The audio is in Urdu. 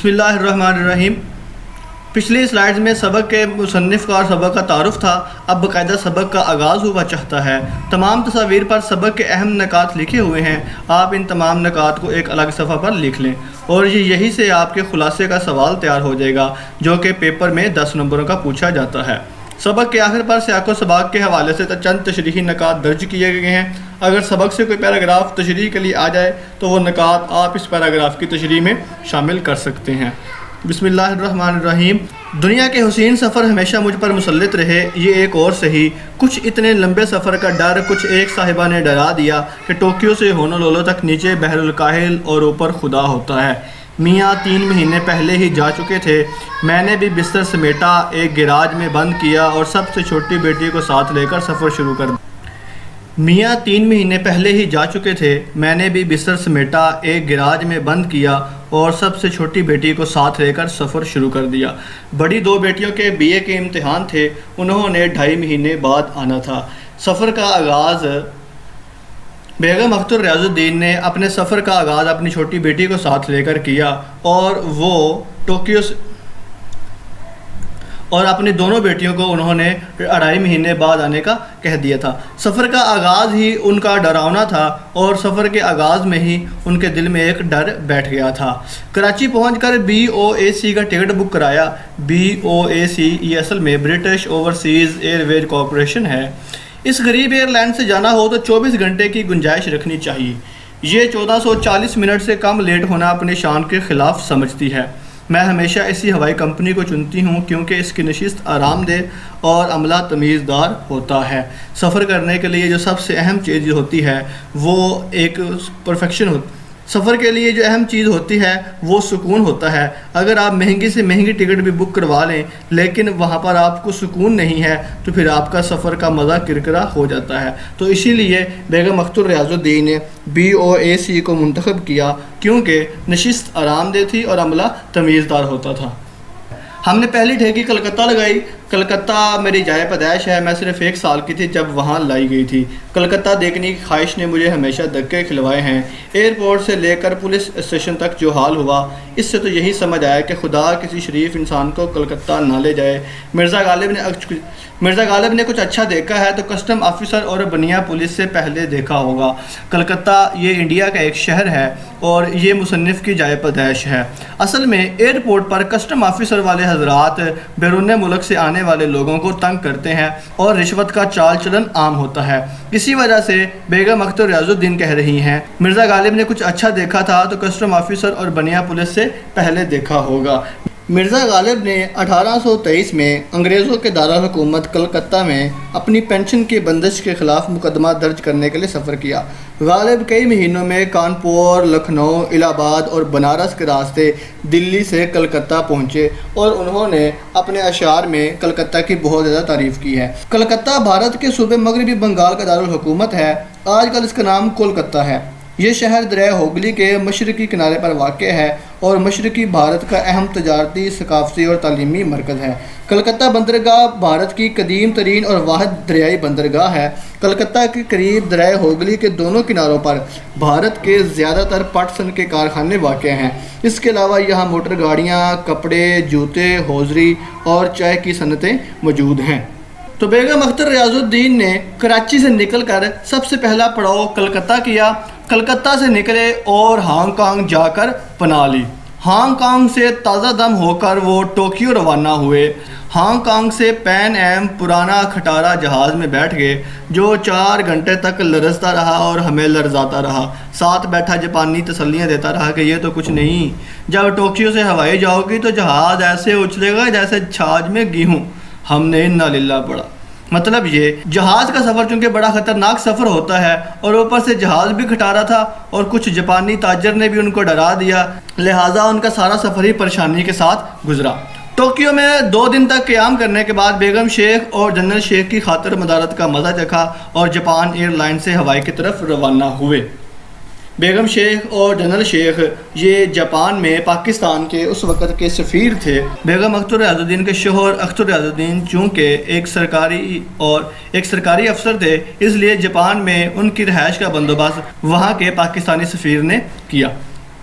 بسم اللہ الرحمن الرحیم۔ پچھلی سلائیڈز میں سبق کے مصنف کا اور سبق کا تعارف تھا، اب باقاعدہ سبق کا آغاز ہوا چاہتا ہے۔ تمام تصاویر پر سبق کے اہم نکات لکھے ہوئے ہیں، آپ ان تمام نکات کو ایک الگ صفحہ پر لکھ لیں اور یہی سے آپ کے خلاصے کا سوال تیار ہو جائے گا جو کہ پیپر میں 10 نمبروں کا پوچھا جاتا ہے۔ سبق کے آخر پر سیاق و سباق کے حوالے سے چند تشریحی نکات درج کیے گئے ہیں۔ اگر سبق سے کوئی پیراگراف تشریح کے لیے آ جائے تو وہ نکات آپ اس پیراگراف کی تشریح میں شامل کر سکتے ہیں۔ بسم اللہ الرحمن الرحیم۔ دنیا کے حسین سفر ہمیشہ مجھ پر مسلط رہے، یہ ایک اور صحیح، کچھ اتنے لمبے سفر کا ڈر کچھ ایک صاحبہ نے ڈرا دیا کہ ٹوکیو سے ہونولولو تک نیچے بحر الکاہل اور اوپر خدا ہوتا ہے۔ میاں 3 مہینے پہلے ہی جا چکے تھے، میں نے بھی بستر سمیٹا، ایک گیراج میں بند کیا اور سب سے چھوٹی بیٹی کو ساتھ لے کر سفر شروع کر دیا۔ میاں 3 مہینے پہلے ہی جا چکے تھے، میں نے بھی بستر سمیٹا، ایک گیراج میں بند کیا اور سب سے چھوٹی بیٹی کو ساتھ لے کر سفر شروع کر دیا۔ بڑی 2 بیٹیوں کے BA کے امتحان تھے، انہوں نے 2.5 مہینے بعد آنا تھا۔ سفر کا آغاز بیگم اختر ریاض الدین نے اپنے سفر کا آغاز اپنی چھوٹی بیٹی کو ساتھ لے کر کیا اور وہ ٹوکیو سے اور اپنی دونوں بیٹیوں کو انہوں نے 2.5 مہینے بعد آنے کا کہہ دیا تھا۔ سفر کا آغاز ہی ان کا ڈراؤنا تھا اور سفر کے آغاز میں ہی ان کے دل میں ایک ڈر بیٹھ گیا تھا۔ کراچی پہنچ کر BOAC کا ٹکٹ بک کرایا۔ BOAC یہ اصل میں برٹش اوورسیز ایئر ویز کارپوریشن ہے۔ اس غریب ایئر لائن سے جانا ہو تو 24 گھنٹے کی گنجائش رکھنی چاہیے۔ یہ 1440 منٹ سے کم لیٹ ہونا اپنی شان کے خلاف سمجھتی ہے۔ میں ہمیشہ اسی ہوائی کمپنی کو چنتی ہوں کیونکہ اس کی نشست آرام دہ اور عملہ تمیزدار ہوتا ہے۔ سفر کرنے کے لیے جو سب سے اہم چیز ہوتی ہے وہ ایک پرفیکشن ہوتی سفر کے لیے جو اہم چیز ہوتی ہے وہ سکون ہوتا ہے۔ اگر آپ مہنگی سے مہنگی ٹکٹ بھی بک کروا لیں لیکن وہاں پر آپ کو سکون نہیں ہے تو پھر آپ کا سفر کا مزہ کرکرا ہو جاتا ہے۔ تو اسی لیے بیگم اختر ریاض الدین نے BOAC کو منتخب کیا کیونکہ نشست آرام دہ تھی اور عملہ تمیزدار ہوتا تھا۔ ہم نے پہلی ٹھیکی کلکتہ لگائی۔ کلکتہ میری جائے پیدائش ہے، میں صرف 1 سال کی تھی جب وہاں لائی گئی تھی۔ کلکتہ دیکھنے کی خواہش نے مجھے ہمیشہ دھکے کھلوائے ہیں۔ ایئرپورٹ سے لے کر پولیس اسٹیشن تک جو حال ہوا اس سے تو یہی سمجھ آیا کہ خدا کسی شریف انسان کو کلکتہ نہ لے جائے۔ مرزا غالب نے کچھ اچھا دیکھا ہے تو کسٹم آفیسر اور بنیا پولیس سے پہلے دیکھا ہوگا۔ کلکتہ یہ انڈیا کا ایک شہر ہے اور یہ مصنف کی جائے پیدائش ہے۔ اصل میں ایئرپورٹ پر کسٹم آفیسر والے حضرات بیرون ملک سے آنے والے لوگوں کو تنگ کرتے ہیں اور رشوت کا چال چلن عام ہوتا ہے۔ اسی وجہ سے بیگم اختر ریاض الدین کہہ رہی ہیں مرزا غالب نے کچھ اچھا دیکھا تھا تو کسٹم آفیسر اور بنیا پولیس سے پہلے دیکھا ہوگا۔ مرزا غالب نے 1823 میں انگریزوں کے دارالحکومت کلکتہ میں اپنی پینشن کی بندش کے خلاف مقدمہ درج کرنے کے لیے سفر کیا۔ غالب کئی مہینوں میں کانپور، لکھنؤ، الہ آباد اور بنارس کے راستے دلی سے کلکتہ پہنچے اور انہوں نے اپنے اشعار میں کلکتہ کی بہت زیادہ تعریف کی ہے۔ کلکتہ بھارت کے صوبے مغربی بنگال کا دارالحکومت ہے۔ آج کل اس کا نام کولکتہ ہے۔ یہ شہر دریائے ہوگلی کے مشرقی کنارے پر واقع ہے اور مشرقی بھارت کا اہم تجارتی، ثقافتی اور تعلیمی مرکز ہے۔ کلکتہ بندرگاہ بھارت کی قدیم ترین اور واحد دریائی بندرگاہ ہے۔ کلکتہ کے قریب دریائے ہوگلی کے دونوں کناروں پر بھارت کے زیادہ تر پٹسن کے کارخانے واقع ہیں۔ اس کے علاوہ یہاں موٹر گاڑیاں، کپڑے، جوتے، ہوزری اور چائے کی صنعتیں موجود ہیں۔ تو بیگم اختر ریاض الدین نے کراچی سے نکل کر سب سے پہلا پڑاؤ کلکتہ کیا۔ کلکتہ سے نکلے اور ہانگ کانگ جا کر پناہ لی۔ ہانگ کانگ سے تازہ دم ہو کر وہ ٹوکیو روانہ ہوئے۔ ہانگ کانگ سے پین ایم پرانا کھٹارا جہاز میں بیٹھ گئے جو 4 گھنٹے تک لرزتا رہا اور ہمیں لرزاتا رہا۔ ساتھ بیٹھا جاپانی تسلیاں دیتا رہا کہ یہ تو کچھ نہیں، جب ٹوکیو سے ہوائی جاؤ گی تو جہاز ایسے اچھلے گا جیسے چھاج میں گیہوں۔ ہم نے انا للہ پڑھا۔ مطلب یہ جہاز کا سفر چونکہ بڑا خطرناک سفر ہوتا ہے اور اوپر سے جہاز بھی کھٹارا تھا اور کچھ جاپانی تاجر نے بھی ان کو ڈرا دیا، لہٰذا ان کا سارا سفر ہی پریشانی کے ساتھ گزرا۔ ٹوکیو میں 2 دن تک قیام کرنے کے بعد بیگم شیخ اور جنرل شیخ کی خاطر مدارت کا مزہ چکھا اور جاپان ایئر لائن سے ہوائی کی طرف روانہ ہوئے۔ بیگم شیخ اور جنرل شیخ یہ جاپان میں پاکستان کے اس وقت کے سفیر تھے۔ بیگم اختر ریاض الدین کے شوہر اختر ریاض الدین چونکہ ایک سرکاری افسر تھے اس لیے جاپان میں ان کی رہائش کا بندوبست وہاں کے پاکستانی سفیر نے کیا۔